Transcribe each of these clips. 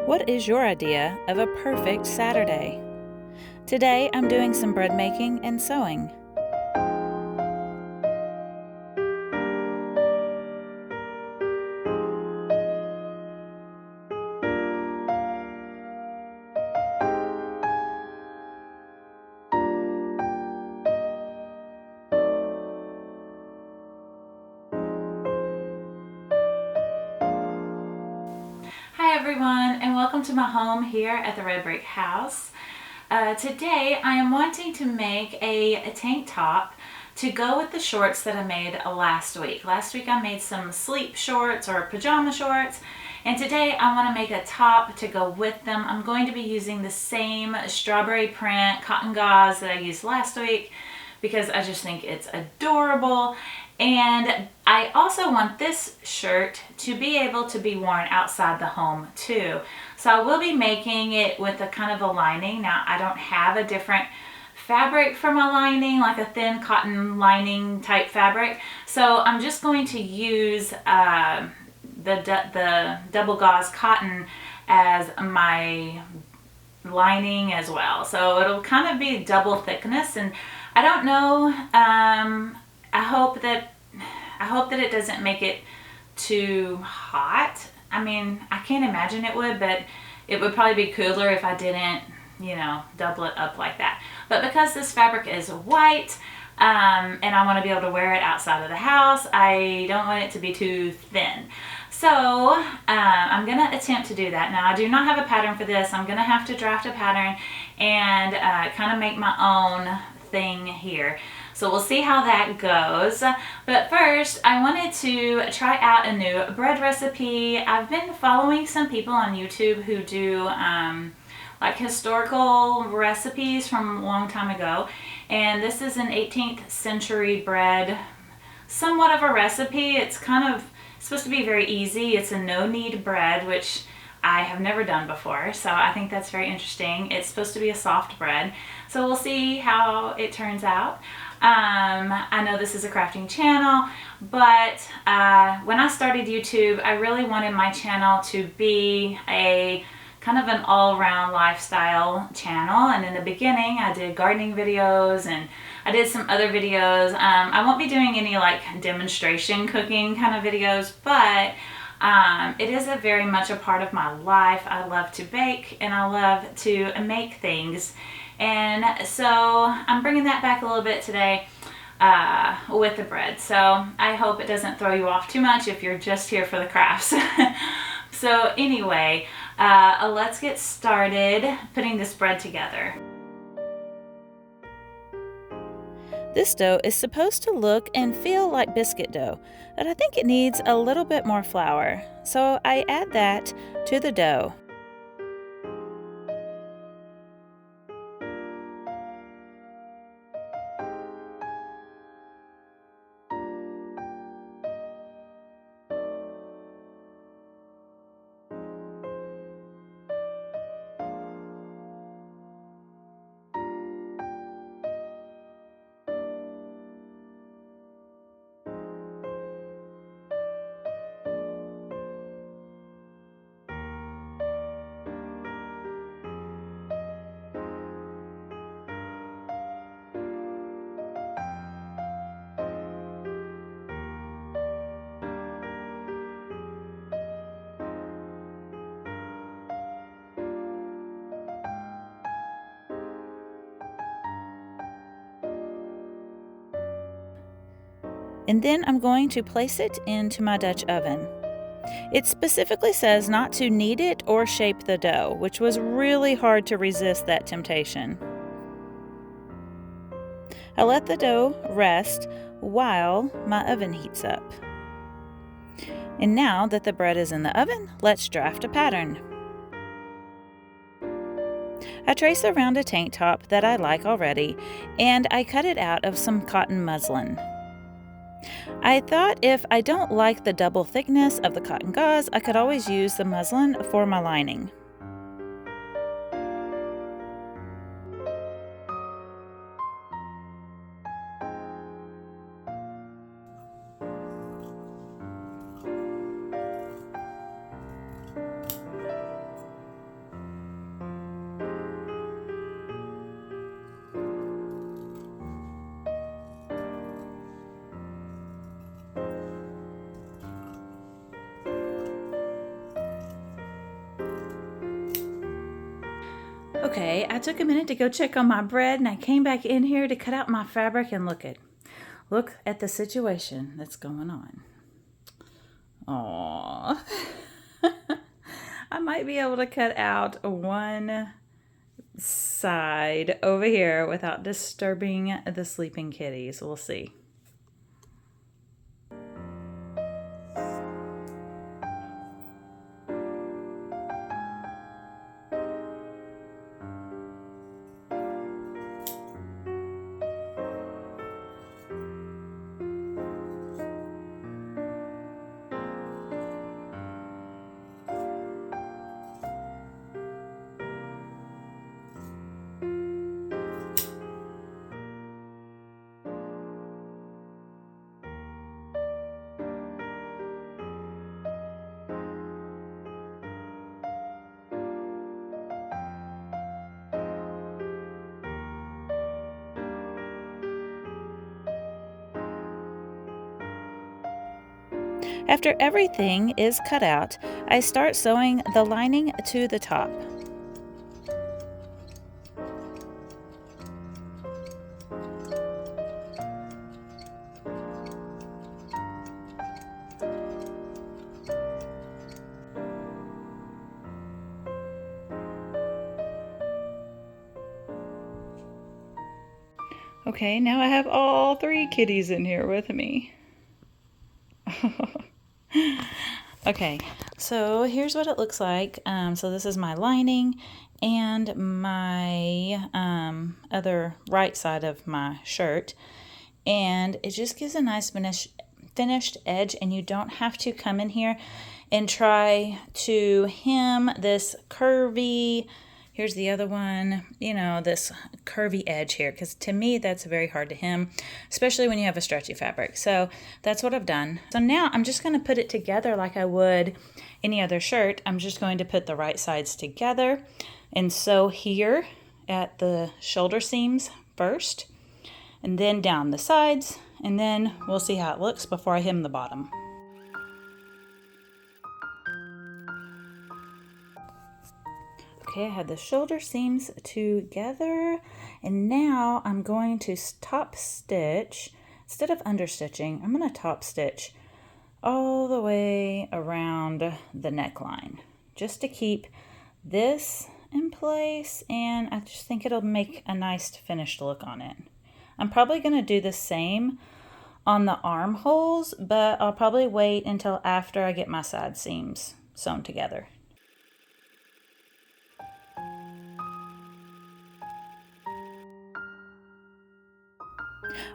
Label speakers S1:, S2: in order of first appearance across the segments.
S1: What is your idea of a perfect Saturday? Today I'm doing some bread making and sewing. Hi everyone, and welcome to my home here at the Red Brick House. Today I am wanting to make a tank top to go with the shorts that I made last week. Last week I made some sleep shorts or pajama shorts, and today I want to make a top to go with them. I'm going to be using the same strawberry print cotton gauze that I used last week because I just think it's adorable. And I also want this shirt to be able to be worn outside the home too. So I will be making it with a kind of a lining. Now I don't have a different fabric for my lining, like a thin cotton lining type fabric. So I'm just going to use the double gauze cotton as my lining as well. So it'll kind of be double thickness, and I don't know, I hope that it doesn't make it too hot. I mean, I can't imagine it would, but it would probably be cooler if I didn't, double it up like that. But because this fabric is white, and I want to be able to wear it outside of the house, I don't want it to be too thin. So I'm going to attempt to do that. Now I do not have a pattern for this. I'm going to have to draft a pattern and kind of make my own thing here. So we'll see how that goes. But first, I wanted to try out a new bread recipe. I've been following some people on YouTube who do like historical recipes from a long time ago. And this is an 18th century bread, somewhat of a recipe. It's supposed to be very easy. It's a no-knead bread, which I have never done before, so I think that's very interesting. It's supposed to be a soft bread, so we'll see how it turns out. I know this is a crafting channel, but when I started YouTube, I really wanted my channel to be a kind of an all-around lifestyle channel. And in the beginning I did gardening videos and I did some other videos. I won't be doing any like demonstration cooking kind of videos, but it is very much a part of my life. I love to bake and I love to make things, and so I'm bringing that back a little bit today with the bread. So I hope it doesn't throw you off too much if you're just here for the crafts. So anyway, let's get started putting this bread together. This dough is supposed to look and feel like biscuit dough, but I think it needs a little bit more flour. So I add that to the dough. And then I'm going to place it into my Dutch oven. It specifically says not to knead it or shape the dough, which was really hard to resist that temptation. I let the dough rest while my oven heats up. And now that the bread is in the oven, let's draft a pattern. I trace around a tank top that I like already, and I cut it out of some cotton muslin. I thought if I don't like the double thickness of the cotton gauze, I could always use the muslin for my lining. Okay, I took a minute to go check on my bread and I came back in here to cut out my fabric and look at the situation that's going on. Aww. I might be able to cut out one side over here without disturbing the sleeping kitties. We'll see. After everything is cut out, I start sewing the lining to the top. Okay, now I have all three kitties in here with me. Okay, so here's what it looks like. So this is my lining and my other right side of my shirt. And it just gives a nice finished edge, and you don't have to come in here and try to hem this curvy, here's the other one, you know, this curvy edge here, because to me that's very hard to hem, especially when you have a stretchy fabric. So that's what I've done. So now I'm just going to put it together like I would any other shirt. I'm just going to put the right sides together and sew here at the shoulder seams first, and then down the sides, and then we'll see how it looks before I hem the bottom. Okay, I have the shoulder seams together, and now I'm going to top stitch. Instead of understitching, I'm going to top stitch all the way around the neckline, just to keep this in place, and I just think it'll make a nice finished look on it. I'm probably going to do the same on the armholes, but I'll probably wait until after I get my side seams sewn together.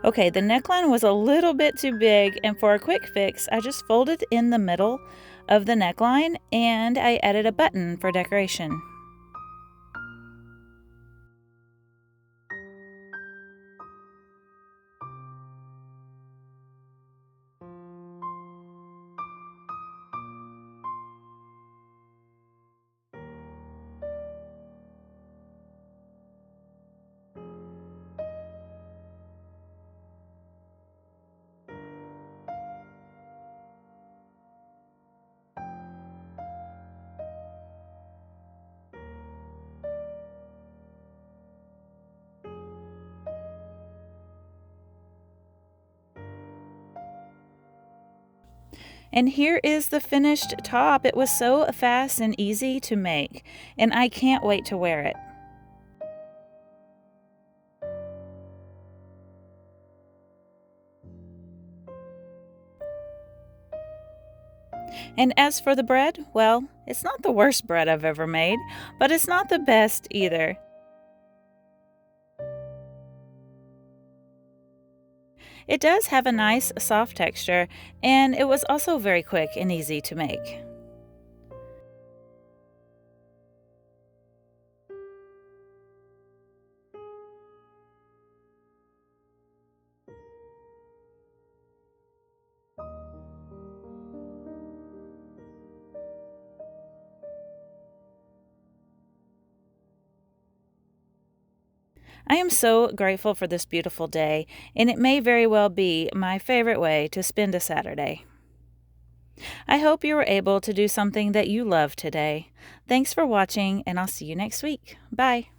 S1: Okay, the neckline was a little bit too big, and for a quick fix, I just folded in the middle of the neckline and I added a button for decoration. And here is the finished top. It was so fast and easy to make, and I can't wait to wear it. And as for the bread, well, it's not the worst bread I've ever made, but it's not the best either. It does have a nice soft texture, and it was also very quick and easy to make. I am so grateful for this beautiful day, and it may very well be my favorite way to spend a Saturday. I hope you were able to do something that you love today. Thanks for watching, and I'll see you next week. Bye.